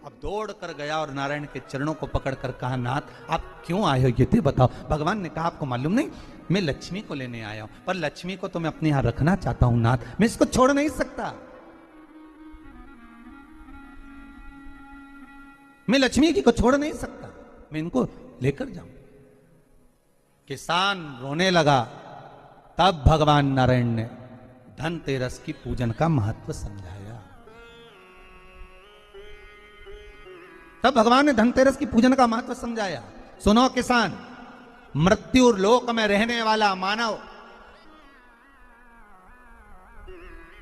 अब दौड़ कर गया और नारायण के चरणों को पकड़कर कहा, नाथ आप क्यों आए हो ये तो बताओ। भगवान ने कहा, आपको मालूम नहीं, मैं लक्ष्मी को लेने आया हूं, पर लक्ष्मी को तो मैं अपने यहां रखना चाहता हूं नाथ, मैं इसको छोड़ नहीं सकता, मैं लक्ष्मी जी को छोड़ नहीं सकता, मैं इनको लेकर जाऊं। किसान रोने लगा। तब भगवान नारायण ने धनतेरस की पूजन का महत्व समझाया। तब भगवान ने धनतेरस की पूजन का महत्व समझाया। सुनो किसान, मृत्यु लोक में रहने वाला मानव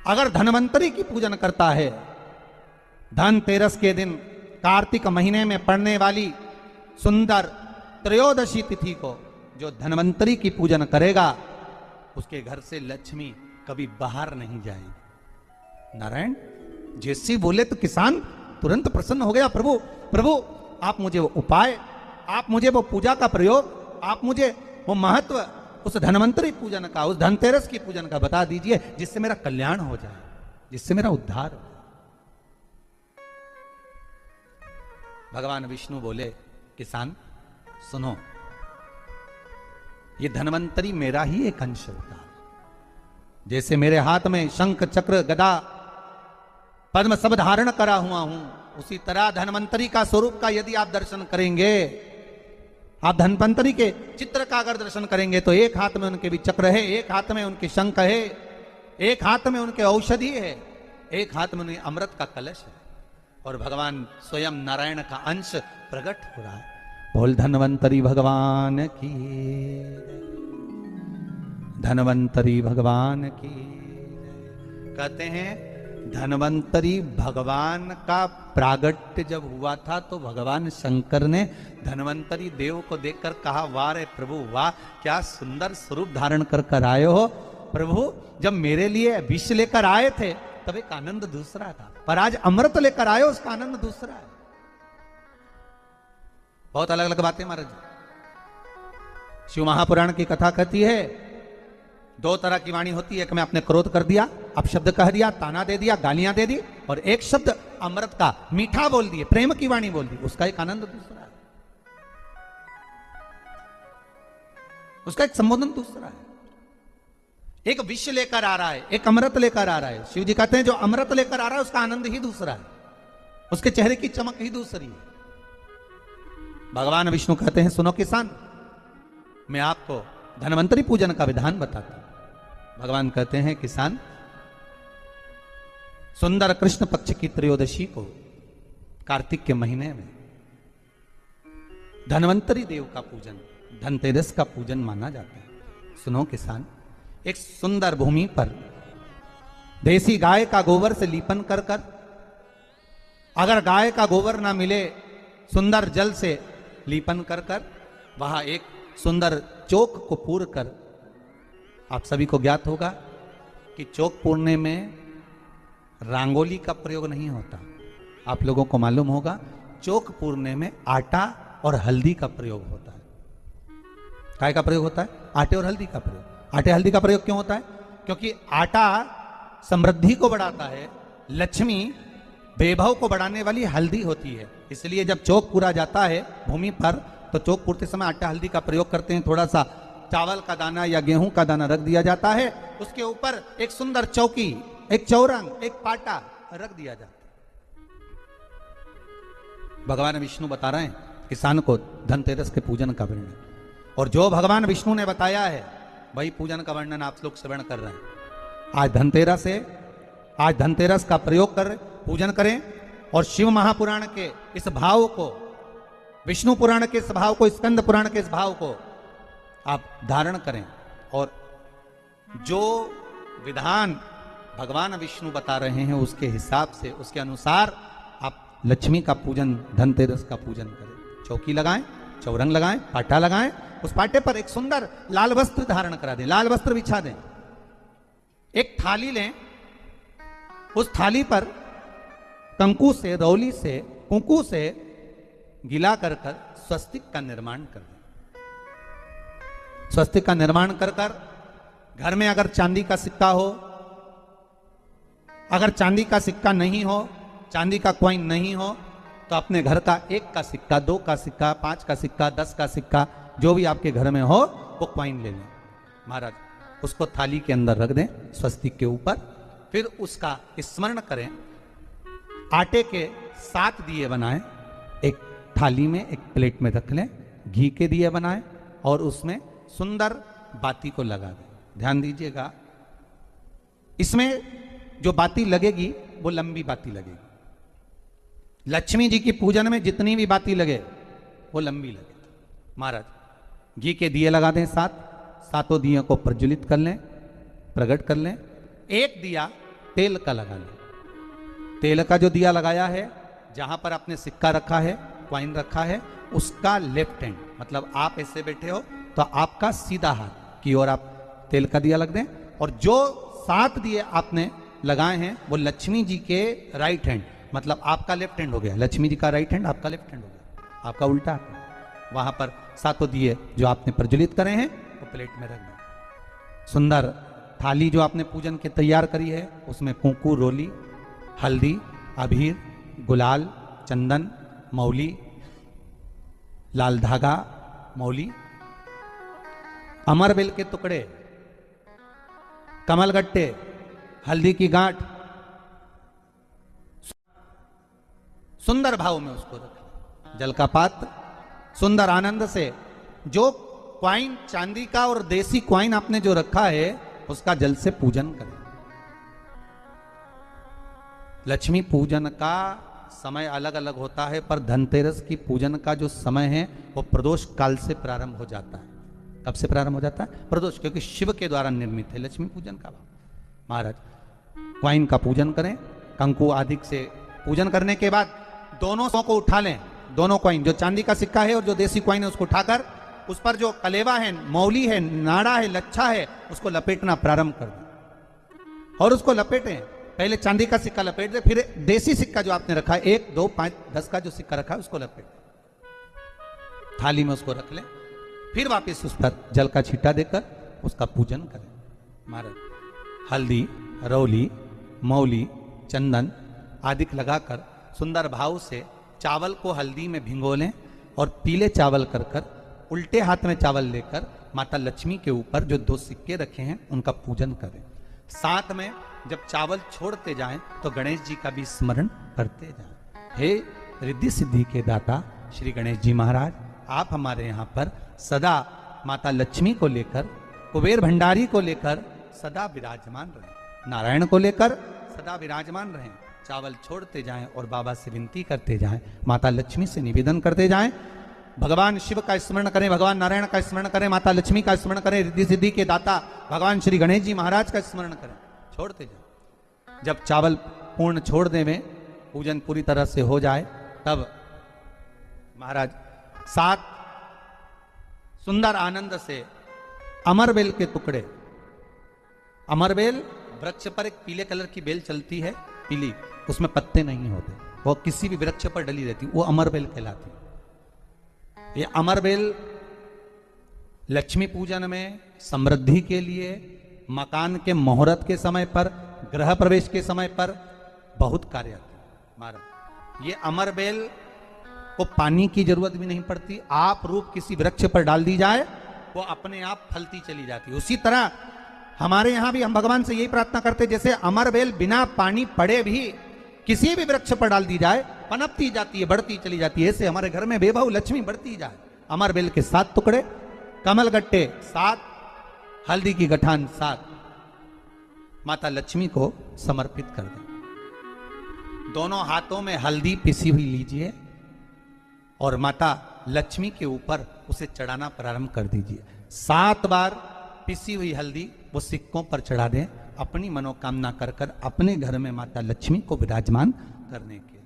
अगर धनवंतरी की पूजन करता है, धनतेरस के दिन कार्तिक महीने में पड़ने वाली सुंदर त्रयोदशी तिथि को जो धनवंतरी की पूजन करेगा, उसके घर से लक्ष्मी कभी बाहर नहीं जाएगी। नारायण जैसे बोले तो किसान तुरंत प्रसन्न हो गया। प्रभु प्रभु आप मुझे वो उपाय, आप मुझे वो पूजा का प्रयोग, आप मुझे वो महत्व उस धनवंतरी पूजन का, उस धनतेरस की पूजन का बता दीजिए, जिससे मेरा कल्याण हो जाए, जिससे मेरा उद्धार हो। भगवान विष्णु बोले, किसान सुनो, ये धनवंतरी मेरा ही एक अंश होता है। जैसे मेरे हाथ में शंख चक्र गदा पद्म सब धारण करा हुआ हूं, उसी तरह धनवंतरी का स्वरूप का यदि आप दर्शन करेंगे, आप धनवंतरी के चित्र का अगर दर्शन करेंगे, तो एक हाथ में उनके भी चक्र है, एक हाथ में उनके शंख है, एक हाथ में उनके औषधि है, एक हाथ में उनके अमृत का कलश है, और भगवान स्वयं नारायण का अंश प्रकट हो रहा है। बोल धनवंतरी भगवान की, धनवंतरी भगवान की। कहते हैं धनवंतरी भगवान का प्रागट्य जब हुआ था, तो भगवान शंकर ने धनवंतरी देव को देखकर कहा, वाह रे प्रभु वाह, क्या सुंदर स्वरूप धारण कर कर आए हो। प्रभु जब मेरे लिए विष लेकर आए थे तब एक आनंद दूसरा था, पर आज अमृत लेकर आए हो, उसका आनंद दूसरा है। बहुत अलग अलग बातें महाराज। शिव महापुराण की कथा कहती है, दो तरह की वाणी होती है, एक में आपने क्रोध कर दिया, अपशब्द कह दिया, ताना दे दिया, गालियां दे दी, और एक शब्द अमृत का मीठा बोल दिए, प्रेम की वाणी बोल दी, उसका एक आनंद दूसरा है, उसका एक संबोधन दूसरा है। एक विष लेकर आ रहा है, एक अमृत लेकर आ रहा है। शिव जी कहते हैं जो अमृत लेकर आ रहा है उसका आनंद ही दूसरा है, उसके चेहरे की चमक ही दूसरी है। भगवान विष्णु कहते हैं, सुनो किसान, मैं आपको धनवंतरी पूजन का विधान बताता हूं। भगवान कहते हैं, किसान सुंदर कृष्ण पक्ष की त्रयोदशी को कार्तिक के महीने में धनवंतरी देव का पूजन, धनतेरस का पूजन माना जाता है। सुनो किसान, एक सुंदर भूमि पर देसी गाय का गोबर से लीपन कर कर, अगर गाय का गोबर ना मिले, सुंदर जल से लीपन कर कर, वहां एक सुंदर चौक को पूर कर, आप सभी को ज्ञात होगा कि चौक पूरने में रंगोली का प्रयोग नहीं होता। आप लोगों को मालूम होगा चौक पूरने में आटा और हल्दी का प्रयोग होता है। काय का प्रयोग होता है? आटे और हल्दी का प्रयोग। आटे हल्दी का प्रयोग क्यों होता है? क्योंकि आटा समृद्धि को बढ़ाता है, लक्ष्मी वैभव को बढ़ाने वाली हल्दी होती है। इसलिए जब चौक पूरा जाता है भूमि पर, तो चौक पूरते समय आटा हल्दी का प्रयोग करते हैं। थोड़ा सा चावल का दाना या गेहूं का दाना रख दिया जाता है, उसके ऊपर एक सुंदर चौकी, एक चौरंग, एक पाटा रख दिया जाता है। भगवान विष्णु बता रहे हैं किसान को धनतेरस के पूजन का वर्णन, और जो भगवान विष्णु ने बताया है वही पूजन का वर्णन आप लोग श्रवण कर रहे हैं। आज धनतेरस है, आज धनतेरस का प्रयोग कर पूजन करें, और शिव महापुराण के इस भाव को, विष्णु पुराण के इस भाव को, स्कंद पुराण के इस भाव को आप धारण करें, और जो विधान भगवान विष्णु बता रहे हैं उसके हिसाब से, उसके अनुसार आप लक्ष्मी का पूजन, धनतेरस का पूजन करें। चौकी लगाएं, चौरंग लगाएं, पाटा लगाएं, उस पाटे पर एक सुंदर लाल वस्त्र धारण करा दें, लाल वस्त्र बिछा दें। एक थाली लें, उस थाली पर कंकु से, रौली से, कुंकू से गिला कर कर स्वस्तिक का निर्माण कर दें। स्वस्तिक का निर्माण कर कर घर में अगर चांदी का सिक्का हो, अगर चांदी का सिक्का नहीं हो, चांदी का कॉइन नहीं हो, तो अपने घर का 1 का सिक्का, 2 का सिक्का, 5 का सिक्का, 10 का सिक्का, जो भी आपके घर में हो वो कॉइन ले लें महाराज, उसको थाली के अंदर रख दें स्वस्तिक के ऊपर। फिर उसका स्मरण करें, आटे के 7 दिए बनाएं, एक थाली में, एक प्लेट में रख लें, घी के दिए बनाएं और उसमें सुंदर बाती को लगा दें। ध्यान दीजिएगा, इसमें जो बाती लगेगी वो लंबी बाती लगेगी। लक्ष्मी जी की पूजन में जितनी भी बाती लगे वो लंबी लगे। महाराज घी के दिए लगा दें 7, सातों दियों को प्रज्वलित कर लें, प्रकट कर लें। एक दिया तेल का लगा लें। तेल का जो दिया लगाया है, जहां पर आपने सिक्का रखा है, कॉइन रखा है, उसका लेफ्ट हैंड, मतलब आप ऐसे बैठे हो तो आपका सीधा हाथ की ओर आप तेल का दिया लग दें। और जो 7 दिए आपने लगाए हैं वो लक्ष्मी जी के राइट हैंड, मतलब आपका लेफ्ट हैंड हो गया, लक्ष्मी जी का राइट हैंड, आपका लेफ्ट हैंड हो गया, आपका उल्टा हाथ। वहां पर 7 दिए जो आपने प्रज्वलित करे हैं वो प्लेट में रख दें। सुंदर थाली जो आपने पूजन के तैयार करी है, उसमें कुंकू, रोली, हल्दी, अबीर, गुलाल, चंदन, मौली, लाल धागा, मौली, अमरबेल के टुकड़े, कमलगट्टे, हल्दी की गांठ, सुंदर भाव में उसको रखें। जल का पात्र सुंदर आनंद से, जो क्वाइन चांदी का और देसी क्वाइन आपने जो रखा है उसका जल से पूजन करें। लक्ष्मी पूजन का समय अलग अलग होता है, पर धनतेरस की पूजन का जो समय है वो प्रदोष काल से प्रारंभ हो जाता है। कब से प्रारंभ हो जाता है? प्रदोष, क्योंकि शिव के द्वारा निर्मित है लक्ष्मी पूजन का भाव। महाराज क्वाइन का पूजन करें, कंकु आदि से पूजन करने के बाद दोनों को उठा लें। दोनों क्वाइन, जो चांदी का सिक्का है और जो देसी क्वाइन है, उसको उठाकर उस पर जो कलेवा है, मौली है, नाड़ा है, लच्छा है, उसको लपेटना प्रारंभ कर दें। और उसको लपेटें, पहले चांदी का सिक्का लपेट दे, फिर देसी सिक्का जो आपने रखा है 1, 2, 5, 10 का जो सिक्का रखा है उसको लपेट दें। थाली में उसको रख लें, फिर वापस उस पर जल का छींटा देकर उसका पूजन करें। महाराज हल्दी, रौली, मौली, चंदन आदि लगाकर सुंदर भाव से चावल को हल्दी में भिगो लें और पीले चावल कर कर उल्टे हाथ में चावल लेकर माता लक्ष्मी के ऊपर जो 2 सिक्के रखे हैं उनका पूजन करें। साथ में जब चावल छोड़ते जाएं तो गणेश जी का भी स्मरण करते जाएं। हे रिद्धि सिद्धि के दाता श्री गणेश जी महाराज, आप हमारे यहाँ पर सदा माता लक्ष्मी को लेकर, कुबेर भंडारी को लेकर सदा विराजमान रहें, नारायण को लेकर सदा विराजमान रहें। चावल छोड़ते जाएं और बाबा से विनती करते जाएं, माता लक्ष्मी से निवेदन करते जाएं। भगवान शिव का स्मरण करें, भगवान नारायण का स्मरण करें, माता लक्ष्मी का स्मरण करें, रिद्धि सिद्धि के दाता भगवान श्री गणेश जी महाराज का स्मरण करें, छोड़ते जाएं। जब चावल पूर्ण छोड़ दे में पूजन पूरी तरह से हो जाए, तब महाराज 7 सुंदर आनंद से अमरबेल के टुकड़े, अमरबेल वृक्ष पर एक पीले कलर की बेल चलती है, पीली, उसमें पत्ते नहीं होते, वो किसी भी वृक्ष पर डली रहती, वो अमरबेल कहलाती। ये अमरबेल लक्ष्मी पूजन में, समृद्धि के लिए, मकान के मुहूर्त के समय पर, गृह प्रवेश के समय पर बहुत कार्य आती है। महाराज ये अमरबेल को पानी की जरूरत भी नहीं पड़ती, आप रूप किसी वृक्ष पर डाल दी जाए वो अपने आप फलती चली जाती है। उसी तरह हमारे यहां भी हम भगवान से यही प्रार्थना करते, जैसे अमरबेल बिना पानी पड़े भी किसी भी वृक्ष पर डाल दी जाए पनपती जाती है, बढ़ती चली जाती है, ऐसे हमारे घर में बेबहू लक्ष्मी बढ़ती जाए। अमरबेल के 7 टुकड़े, कमलगट्टे 7, हल्दी की गठान 7 माता लक्ष्मी को समर्पित कर दें। दोनों हाथों में हल्दी पिसी हुई लीजिए और माता लक्ष्मी के ऊपर उसे चढ़ाना प्रारंभ कर दीजिए। 7 बार पिसी हुई हल्दी वो सिक्कों पर चढ़ा दें, अपनी मनोकामना कर कर अपने घर में माता लक्ष्मी को विराजमान करने के।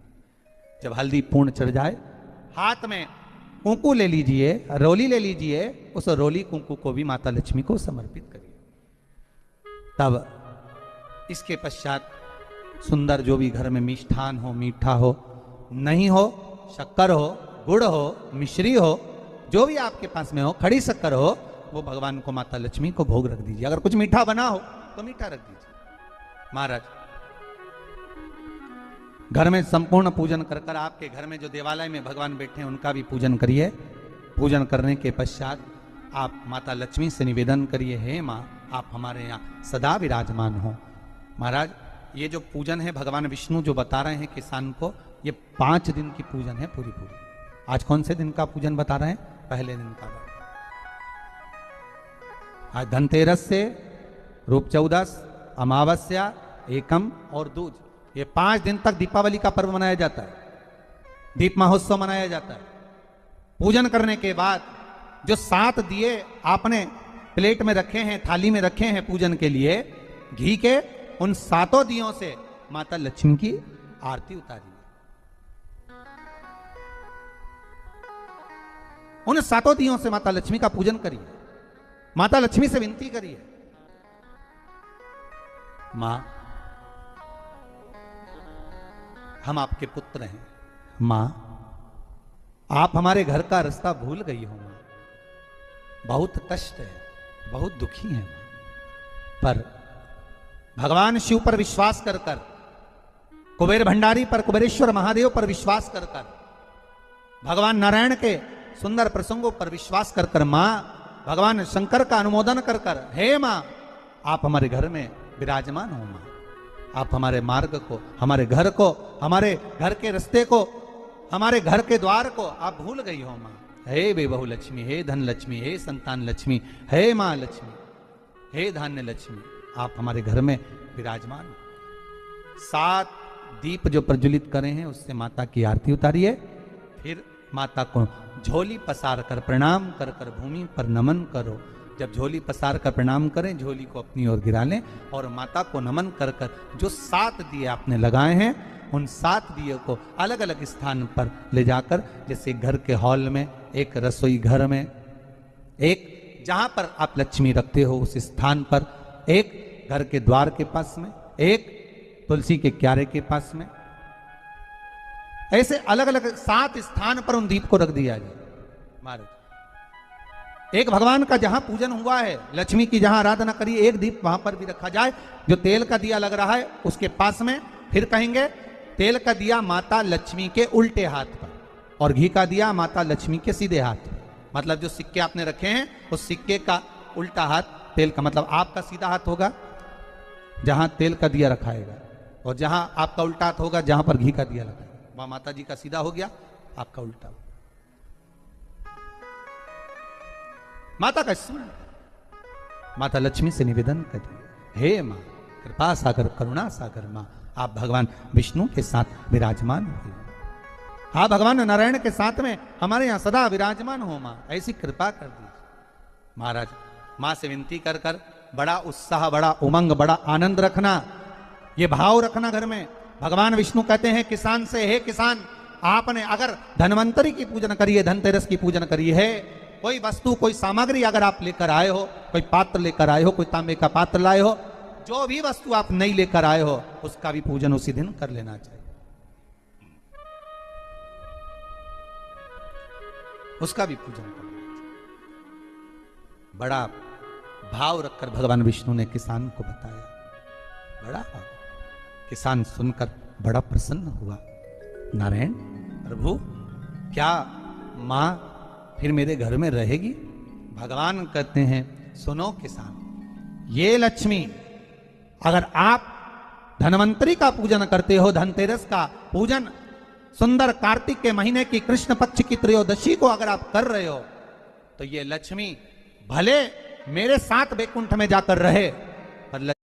जब हल्दी पूर्ण चढ़ जाए, हाथ में कुंकू ले लीजिए, रोली ले लीजिए, उस रोली कुंकू को भी माता लक्ष्मी को समर्पित करिए। तब इसके पश्चात सुंदर जो भी घर में मिष्ठान हो, मीठा हो, नहीं हो, शक्कर हो, गुड़ हो, मिश्री हो, जो भी आपके पास में हो, खड़ी शक्कर हो, वो भगवान को, माता लक्ष्मी को भोग रख दीजिए। अगर कुछ मीठा बना हो तो मीठा रख दीजिए। महाराज घर में संपूर्ण पूजन कर कर आपके घर में जो देवालय में भगवान बैठे हैं उनका भी पूजन करिए। पूजन करने के पश्चात आप माता लक्ष्मी से निवेदन करिए, हे माँ आप हमारे यहाँ सदा विराजमान हो। महाराज ये जो पूजन है भगवान विष्णु जो बता रहे हैं किसान को, ये 5 दिन की पूजन है पूरी पूरी। आज कौन से दिन का पूजन बता रहे हैं? पहले दिन का। आज धनतेरस से रूप चौदस, अमावस्या, एकम और दूज, ये 5 दिन तक दीपावली का पर्व मनाया जाता है, दीप महोत्सव मनाया जाता है। पूजन करने के बाद जो 7 दिए आपने प्लेट में रखे हैं, थाली में रखे हैं पूजन के लिए घी के, उन 7 दियों से माता लक्ष्मी की आरती उतारिए। उन 7 दियों से माता लक्ष्मी का पूजन करिए। माता लक्ष्मी से विनती करिए, मां हम आपके पुत्र हैं, मां आप हमारे घर का रास्ता भूल गई हो, मां बहुत कष्ट है, बहुत दुखी है, पर भगवान शिव पर विश्वास कर कर, कुबेर भंडारी पर, कुबेरेश्वर महादेव पर विश्वास कर कर, भगवान नारायण के सुंदर प्रसंगों पर विश्वास कर कर, मां भगवान शंकर का अनुमोदन कर कर, हे मां आप हमारे घर में विराजमान हो, मां आप हमारे मार्ग को, हमारे घर को, हमारे घर के रास्ते को, हमारे घर के द्वार को आप भूल गई हो, मां हे बेबहु लक्ष्मी, हे धन लक्ष्मी, हे संतान लक्ष्मी, हे मां लक्ष्मी, हे धान्य लक्ष्मी आप हमारे घर में विराजमान हो। 7 दीप जो प्रज्वलित करे हैं उससे माता की आरती उतारिए। फिर माता को झोली पसार कर प्रणाम कर कर भूमि पर नमन करो। जब झोली पसार कर प्रणाम करें, झोली को अपनी ओर गिरा लें और माता को नमन कर कर जो 7 दिए आपने लगाए हैं उन 7 दिए को अलग अलग स्थान पर ले जाकर, जैसे घर के हॉल में, एक रसोई घर में, एक जहां पर आप लक्ष्मी रखते हो उस स्थान पर, एक घर के द्वार के पास में, एक तुलसी के क्यारे के पास में, ऐसे अलग अलग 7 स्थान पर उन दीप को रख दिया जाए। महाराज एक भगवान का जहां पूजन हुआ है, लक्ष्मी की जहां आराधना करी, एक दीप वहां पर भी रखा जाए। जो तेल का दिया लग रहा है उसके पास में, फिर कहेंगे तेल का दिया माता लक्ष्मी के उल्टे हाथ पर और घी का दिया माता लक्ष्मी के सीधे हाथ पर। मतलब जो सिक्के आपने रखे हैं उस सिक्के का उल्टा हाथ तेल का, मतलब आपका सीधा हाथ होगा जहां तेल का दिया रखाएगा, और जहां आपका उल्टा हाथ होगा जहां पर घी का दिया लगाएगा, वहां माता जी का सीधा हो गया, आपका उल्टा। माता का स्मरण, माता लक्ष्मी से निवेदन करिए, हे मां कृपा सागर, करुणा सागर, मां आप भगवान विष्णु के साथ विराजमान हो, आप भगवान नारायण के साथ में हमारे यहां सदा विराजमान हो, मां ऐसी कृपा कर दीजिए। महाराज मां से विनती कर कर बड़ा उत्साह, बड़ा उमंग, बड़ा आनंद रखना, ये भाव रखना घर में। भगवान विष्णु कहते हैं किसान से, हे किसान आपने अगर धनवंतरी की पूजन करिए, धनतेरस की पूजन करिए है, कोई वस्तु, कोई सामग्री अगर आप लेकर आए हो, कोई पात्र लेकर आए हो, कोई तांबे का पात्र लाए हो, जो भी वस्तु आप नहीं लेकर आए हो उसका भी पूजन उसी दिन कर लेना चाहिए, उसका भी पूजन करना चाहिए। बड़ा भाव रखकर भगवान विष्णु ने किसान को बताया, बड़ा भाव। किसान सुनकर बड़ा प्रसन्न हुआ, नारायण प्रभु क्या मां फिर मेरे घर में रहेगी? भगवान कहते हैं सुनो किसान, ये लक्ष्मी अगर आप धनवंतरी का पूजन करते हो, धनतेरस का पूजन सुंदर कार्तिक के महीने की कृष्ण पक्ष की त्रयोदशी को अगर आप कर रहे हो, तो ये लक्ष्मी भले मेरे साथ बैकुंठ में जाकर रहे, पर